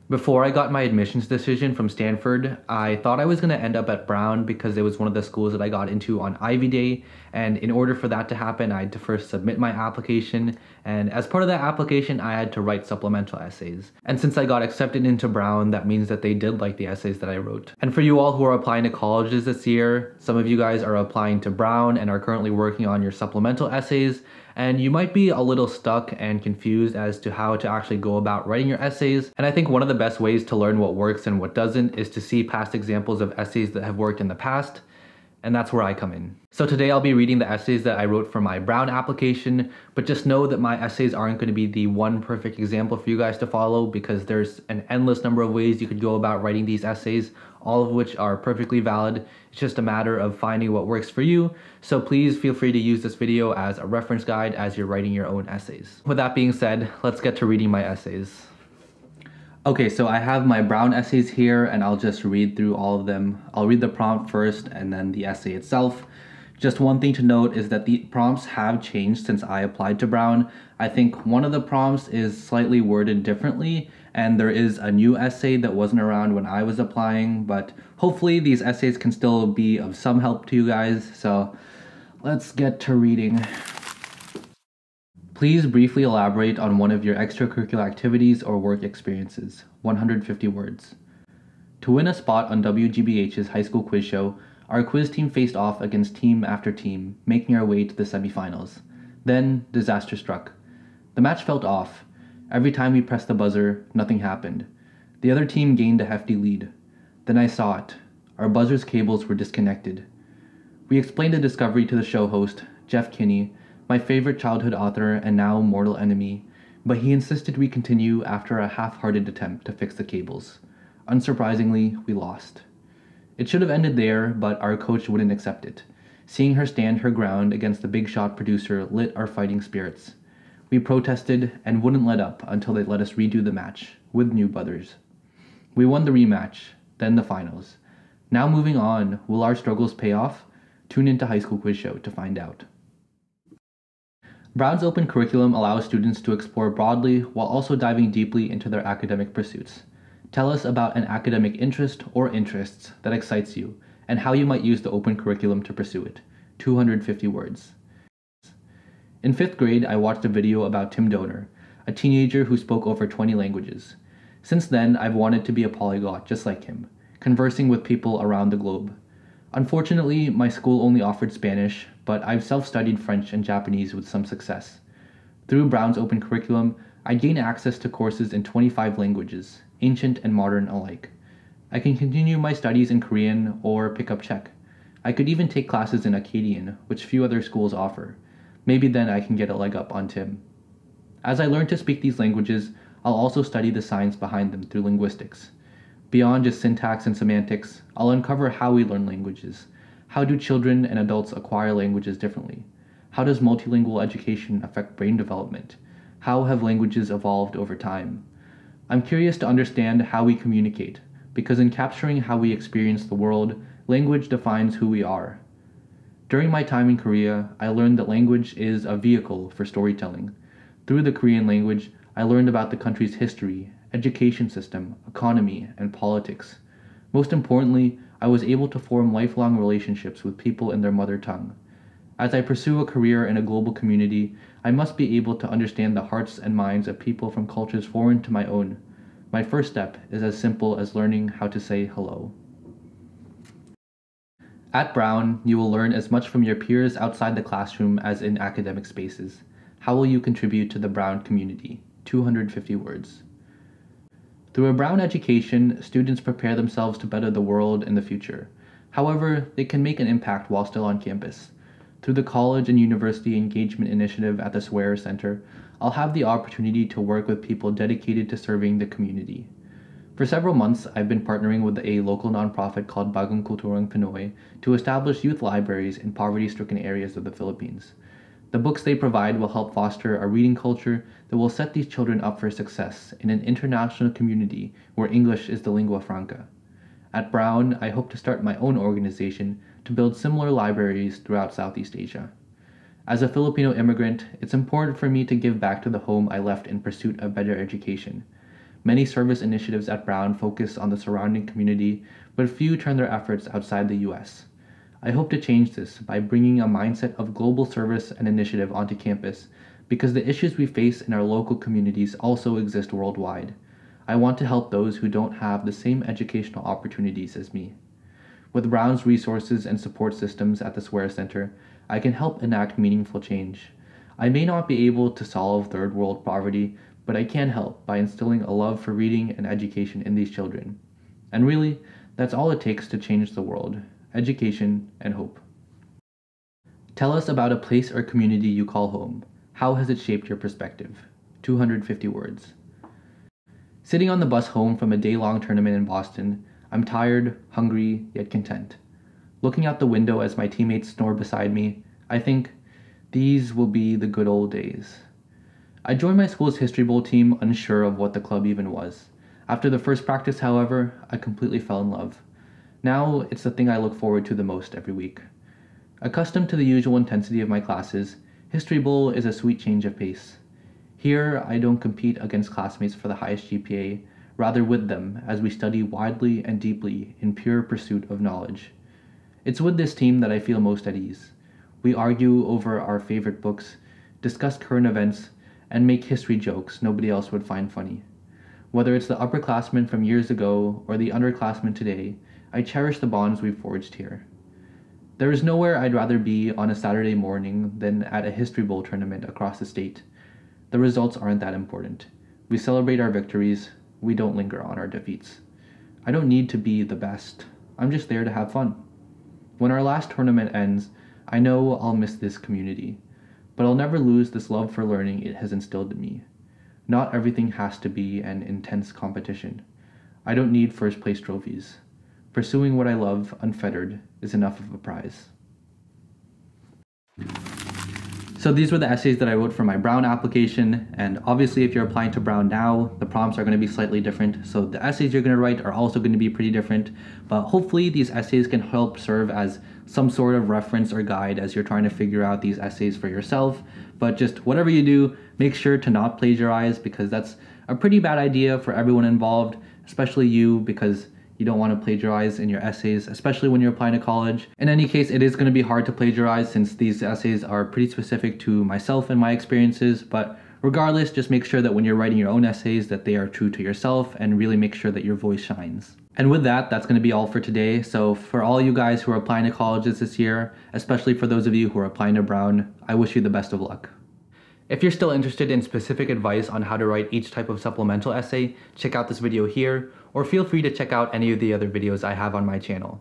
Before I got my admissions decision from Stanford, I thought I was going to end up at Brown because it was one of the schools that I got into on Ivy Day, and in order for that to happen, I had to first submit my application, and as part of that application, I had to write supplemental essays. And since I got accepted into Brown, that means that they did like the essays that I wrote. And for you all who are applying to colleges this year, some of you guys are applying to Brown and are currently working on your supplemental essays, and you might be a little stuck and confused as to how to actually go about writing your essays. And I think one of the best ways to learn what works and what doesn't is to see past examples of essays that have worked in the past, and that's where I come in. So today I'll be reading the essays that I wrote for my Brown application, but just know that my essays aren't going to be the one perfect example for you guys to follow because there's an endless number of ways you could go about writing these essays, all of which are perfectly valid. It's just a matter of finding what works for you. So please feel free to use this video as a reference guide as you're writing your own essays. With that being said, let's get to reading my essays. Okay, so I have my Brown essays here and I'll just read through all of them. I'll read the prompt first and then the essay itself. Just one thing to note is that the prompts have changed since I applied to Brown. I think one of the prompts is slightly worded differently, and there is a new essay that wasn't around when I was applying, but hopefully these essays can still be of some help to you guys. So let's get to reading. Please briefly elaborate on one of your extracurricular activities or work experiences. 150 words. To win a spot on WGBH's high school quiz show, our quiz team faced off against team after team, making our way to the semifinals. Then, disaster struck. The match felt off. Every time we pressed the buzzer, nothing happened. The other team gained a hefty lead. Then I saw it. Our buzzer's cables were disconnected. We explained the discovery to the show host, Jeff Kinney, my favorite childhood author and now mortal enemy, but he insisted we continue after a half-hearted attempt to fix the cables. Unsurprisingly, we lost. It should have ended there, but our coach wouldn't accept it. Seeing her stand her ground against the big shot producer lit our fighting spirits. We protested and wouldn't let up until they let us redo the match, with new buzzers. We won the rematch, then the finals. Now moving on, will our struggles pay off? Tune into High School Quiz Show to find out. Brown's open curriculum allows students to explore broadly while also diving deeply into their academic pursuits. Tell us about an academic interest or interests that excites you, and how you might use the open curriculum to pursue it. 250 words. In 5th grade, I watched a video about Tim Donor, a teenager who spoke over 20 languages. Since then, I've wanted to be a polyglot just like him, conversing with people around the globe. Unfortunately, my school only offered Spanish, but I've self-studied French and Japanese with some success. Through Brown's open curriculum, I gain access to courses in 25 languages, ancient and modern alike. I can continue my studies in Korean or pick up Czech. I could even take classes in Akkadian, which few other schools offer. Maybe then I can get a leg up on Tim. As I learn to speak these languages, I'll also study the science behind them through linguistics. Beyond just syntax and semantics, I'll uncover how we learn languages. How do children and adults acquire languages differently? How does multilingual education affect brain development? How have languages evolved over time? I'm curious to understand how we communicate, because in capturing how we experience the world, language defines who we are. During my time in Korea, I learned that language is a vehicle for storytelling. Through the Korean language, I learned about the country's history, education system, economy, and politics. Most importantly, I was able to form lifelong relationships with people in their mother tongue. As I pursue a career in a global community, I must be able to understand the hearts and minds of people from cultures foreign to my own. My first step is as simple as learning how to say hello. At Brown, you will learn as much from your peers outside the classroom as in academic spaces. How will you contribute to the Brown community? 250 words. Through a Brown education, students prepare themselves to better the world in the future. However, they can make an impact while still on campus. Through the College and University Engagement Initiative at the Swearer Center, I'll have the opportunity to work with people dedicated to serving the community. For several months, I've been partnering with a local nonprofit called Bagong Kulturang Pinoy to establish youth libraries in poverty-stricken areas of the Philippines. The books they provide will help foster a reading culture that will set these children up for success in an international community where English is the lingua franca. At Brown, I hope to start my own organization to build similar libraries throughout Southeast Asia. As a Filipino immigrant, it's important for me to give back to the home I left in pursuit of better education. Many service initiatives at Brown focus on the surrounding community, but few turn their efforts outside the US. I hope to change this by bringing a mindset of global service and initiative onto campus, because the issues we face in our local communities also exist worldwide. I want to help those who don't have the same educational opportunities as me. With Brown's resources and support systems at the Swear Center, I can help enact meaningful change. I may not be able to solve third world poverty, but I can help by instilling a love for reading and education in these children. And really, that's all it takes to change the world: education and hope. Tell us about a place or community you call home. How has it shaped your perspective? 250 words. Sitting on the bus home from a day-long tournament in Boston, I'm tired, hungry, yet content. Looking out the window as my teammates snore beside me, I think, these will be the good old days. I joined my school's History Bowl team unsure of what the club even was. After the first practice, however, I completely fell in love. Now, it's the thing I look forward to the most every week. Accustomed to the usual intensity of my classes, History Bowl is a sweet change of pace. Here, I don't compete against classmates for the highest GPA, rather with them as we study widely and deeply in pure pursuit of knowledge. It's with this team that I feel most at ease. We argue over our favorite books, discuss current events, and make history jokes nobody else would find funny. Whether it's the upperclassmen from years ago or the underclassmen today, I cherish the bonds we've forged here. There is nowhere I'd rather be on a Saturday morning than at a History Bowl tournament across the state. The results aren't that important. We celebrate our victories, we don't linger on our defeats. I don't need to be the best, I'm just there to have fun. When our last tournament ends, I know I'll miss this community, but I'll never lose this love for learning it has instilled in me. Not everything has to be an intense competition. I don't need first place trophies. Pursuing what I love unfettered is enough of a prize. So these were the essays that I wrote for my Brown application, and obviously if you're applying to Brown now, the prompts are going to be slightly different, so the essays you're going to write are also going to be pretty different, but hopefully these essays can help serve as some sort of reference or guide as you're trying to figure out these essays for yourself. But just whatever you do, make sure to not plagiarize, because that's a pretty bad idea for everyone involved, especially you, because you don't want to plagiarize in your essays, especially when you're applying to college. In any case, it is going to be hard to plagiarize since these essays are pretty specific to myself and my experiences, but regardless, just make sure that when you're writing your own essays that they are true to yourself and really make sure that your voice shines. And with that, that's going to be all for today. So for all you guys who are applying to colleges this year, especially for those of you who are applying to Brown, I wish you the best of luck. If you're still interested in specific advice on how to write each type of supplemental essay, check out this video here, or feel free to check out any of the other videos I have on my channel.